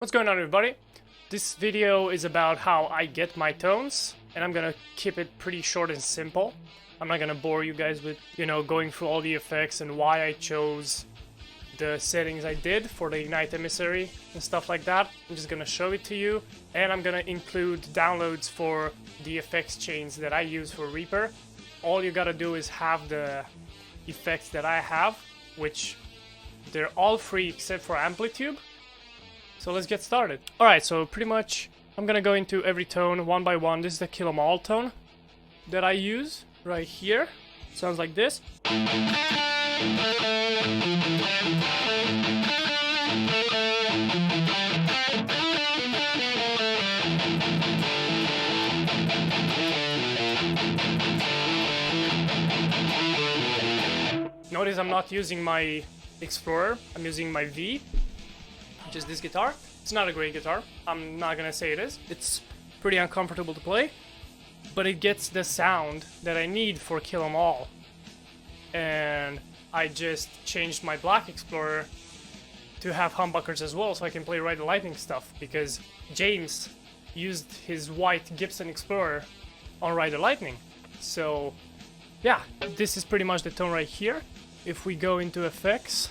What's going on, everybody? This video is about how I get my tones, and I'm gonna keep it pretty short and simple. I'm not gonna bore you guys with, going through all the effects and why I chose the settings I did for the Ignite Emissary and stuff like that. I'm just gonna show it to you, and I'm gonna include downloads for the effects chains that I use for Reaper. All you gotta do is have the effects that I have, which they're all free except for Amplitube. So let's get started. Alright, so pretty much I'm gonna go into every tone one by one. This is the Kill 'Em All tone that I use right here. Sounds like this. Notice I'm not using my Explorer, I'm using my V, which is this guitar. It's not a great guitar, I'm not gonna say it is. It's pretty uncomfortable to play, but it gets the sound that I need for Kill 'Em All. And I just changed my black Explorer to have humbuckers as well, so I can play Ride the Lightning stuff, because James used his white Gibson Explorer on Ride the Lightning. So yeah, this is pretty much the tone right here. If we go into effects,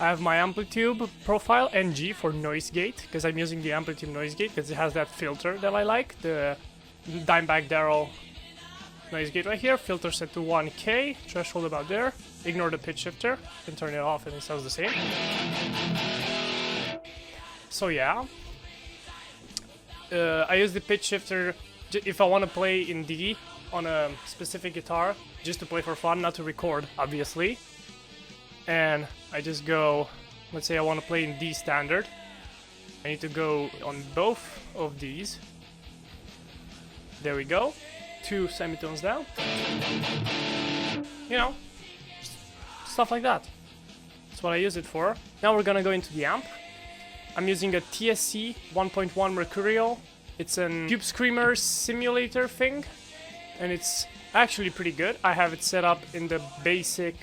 I have my Amplitube profile, NG for noise gate, because I'm using the Amplitube noise gate because it has that filter that I like, the Dimebag Darrell noise gate right here. Filter set to 1K, threshold about there. Ignore the pitch shifter, and turn it off and it sounds the same. So yeah, I use the pitch shifter if I want to play in D on a specific guitar, just to play for fun, not to record, obviously. And I just go, let's say I want to play in D standard. I need to go on both of these. There we go. 2 semitones down. Stuff like that. That's what I use it for. Now we're gonna go into the amp. I'm using a TSC 1.1 Mercurial. It's a Tube Screamer simulator thing, and it's actually pretty good. I have it set up in the basic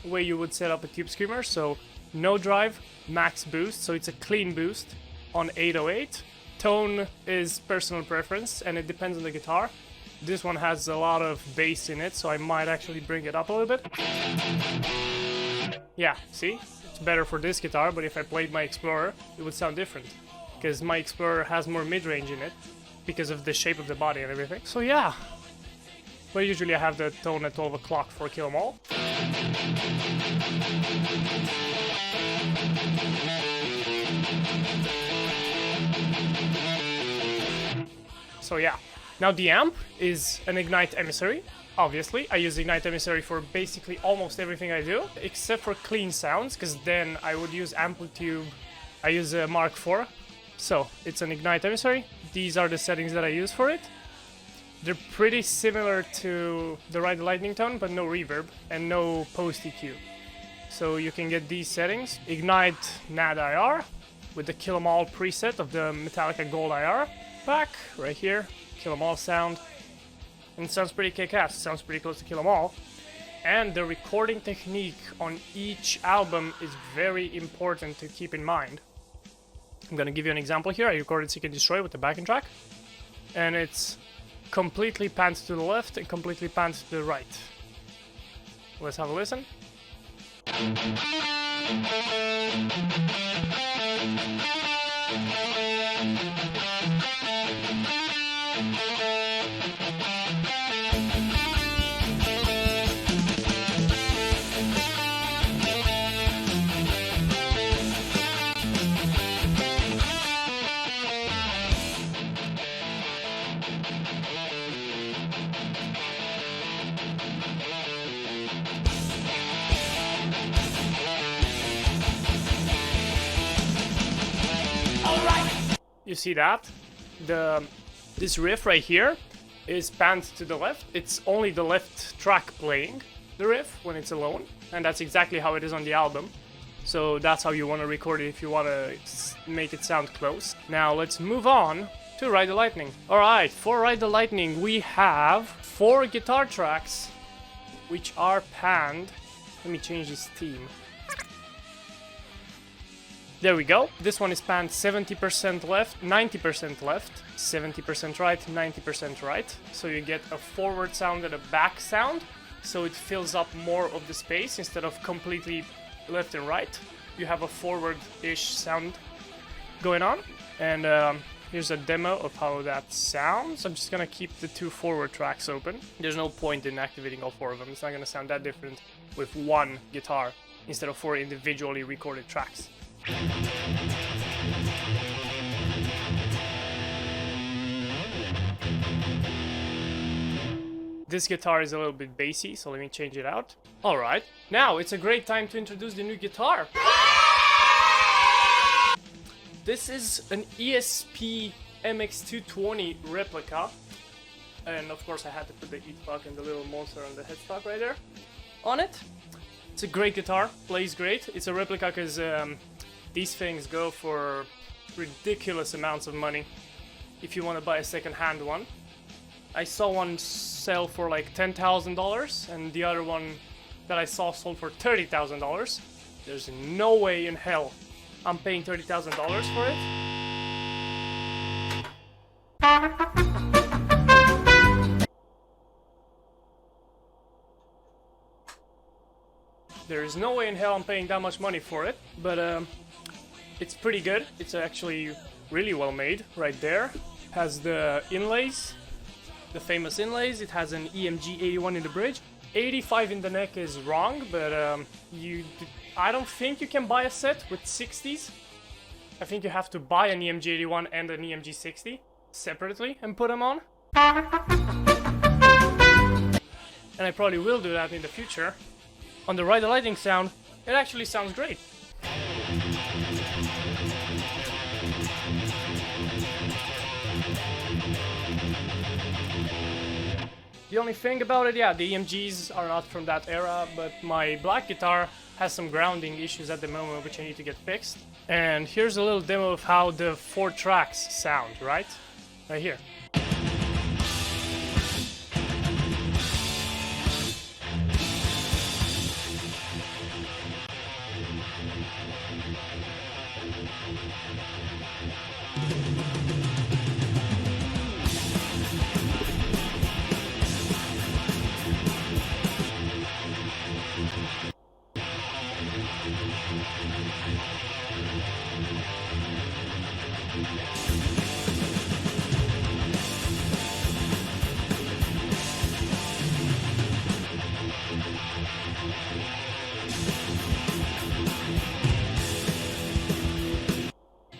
way you would set up a Tube Screamer, so no drive, max boost, so it's a clean boost on 808. Tone is personal preference, and it depends on the guitar. This one has a lot of bass in it, so I might actually bring it up a little bit. Yeah, see? It's better for this guitar, but if I played my Explorer, it would sound different, because my Explorer has more mid-range in it, because of the shape of the body and everything. So yeah. But usually I have the tone at 12 o'clock for Kill 'Em All. So yeah. Now the amp is an Ignite Emissary, obviously. I use Ignite Emissary for basically almost everything I do, except for clean sounds, because then I would use Amplitube. I use a Mark IV. So it's an Ignite Emissary. These are the settings that I use for it. They're pretty similar to the Ride the Lightning tone, but no reverb and no post EQ. So you can get these settings. Ignite NAD IR with the Kill 'Em All preset of the Metallica Gold IR. Back, right here, Kill 'Em All sound. And it sounds pretty kick-ass, it sounds pretty close to Kill 'Em All. And the recording technique on each album is very important to keep in mind. I'm gonna give you an example here. I recorded Seek and Destroy with the backing track. And it's completely panned to the left and completely panned to the right. Let's have a listen. You see that? This riff right here is panned to the left. It's only the left track playing the riff when it's alone, and that's exactly how it is on the album. So that's how you want to record it if you want to make it sound close. Now let's move on to Ride the Lightning. Alright, for Ride the Lightning we have 4 guitar tracks which are panned. Let me change this theme. There we go. This one is panned 70% left, 90% left, 70% right, 90% right. So you get a forward sound and a back sound. So it fills up more of the space instead of completely left and right. You have a forward-ish sound going on. And here's a demo of how that sounds. I'm just gonna keep the 2 forward tracks open. There's no point in activating all 4 of them. It's not gonna sound that different with one guitar instead of 4 individually recorded tracks. This guitar is a little bit bassy, so let me change it out. Alright, now it's a great time to introduce the new guitar. This is an ESP MX220 replica. And of course I had to put the E-Tuck and the little monster on the headstock right there on it. It's a great guitar, plays great. It's a replica because these things go for ridiculous amounts of money if you want to buy a second-hand one. I saw one sell for like $10,000 and the other one that I saw sold for $30,000. There's no way in hell I'm paying $30,000 for it. There is no way in hell I'm paying that much money for it, but it's pretty good. It's actually really well made right there. Has the inlays, the famous inlays. It has an EMG 81 in the bridge. 85 in the neck is wrong, but I don't think you can buy a set with 60s. I think you have to buy an EMG 81 and an EMG 60 separately and put them on. And I probably will do that in the future. On the Ride the Lightning sound, it actually sounds great. The only thing about it, yeah, the EMGs are not from that era, but my black guitar has some grounding issues at the moment which I need to get fixed. And here's a little demo of how the 4 tracks sound, right? Right here.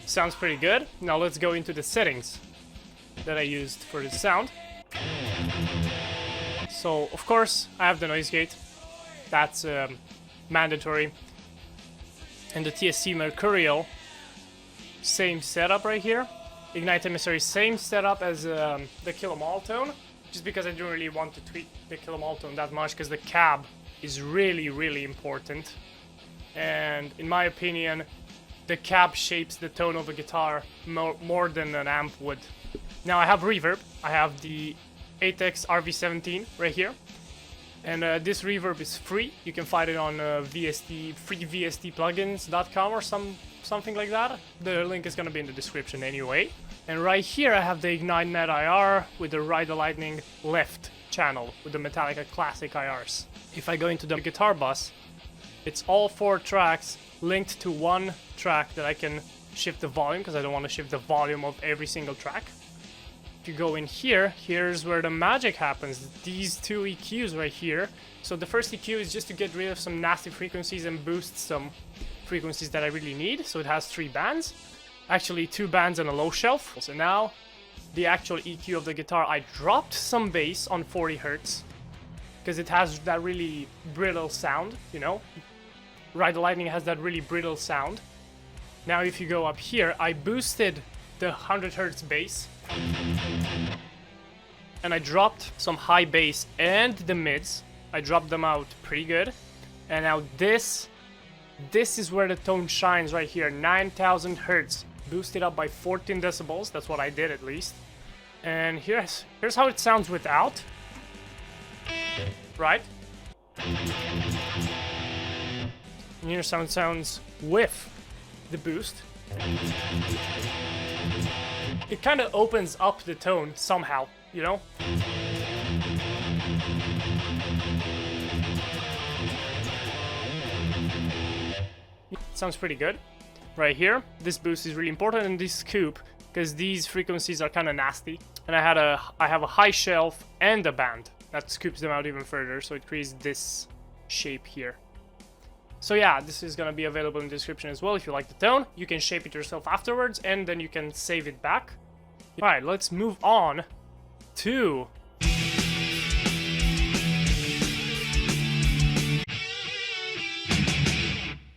Sounds pretty good. Now let's go into the settings that I used for the sound. So of course I have the noise gate. That's mandatory. And the TSC Mercurial, same setup right here. Ignite Emissary, same setup as the Kilomal tone, just because I don't really want to tweak the Kilomal tone that much because the cab is really important. And in my opinion, the cab shapes the tone of a guitar more than an amp would. Now I have reverb. I have the ATEX RV17 right here. And this reverb is free. You can find it on freevstplugins.com or something like that. The link is going to be in the description anyway. And right here I have the Ignite Net IR with the Ride the Lightning left channel with the Metallica Classic IRs. If I go into the guitar bus, it's all 4 tracks linked to one track that I can shift the volume because I don't want to shift the volume of every single track. If you go in here, here's where the magic happens. These 2 EQs right here. So the first EQ is just to get rid of some nasty frequencies and boost some frequencies that I really need. So it has 3 bands. Actually 2 bands and a low shelf. So now the actual EQ of the guitar, I dropped some bass on 40 Hz because it has that really brittle sound, you know. Ride the Lightning has that really brittle sound. Now if you go up here, I boosted the 100 Hz bass. And I dropped some high bass and the mids. I dropped them out pretty good. And now this is where the tone shines right here. 9000 Hz. Boosted up by 14 decibels. That's what I did at least. And here's how it sounds without. Right? And here's how it sounds with. the boost. It kind of opens up the tone somehow, you know? Sounds pretty good. Right here, this boost is really important in this scoop because these frequencies are kind of nasty. And I have a high shelf and a band that scoops them out even further, so it creates this shape here. So yeah, this is gonna be available in the description as well if you like the tone. You can shape it yourself afterwards and then you can save it back. Alright, let's move on to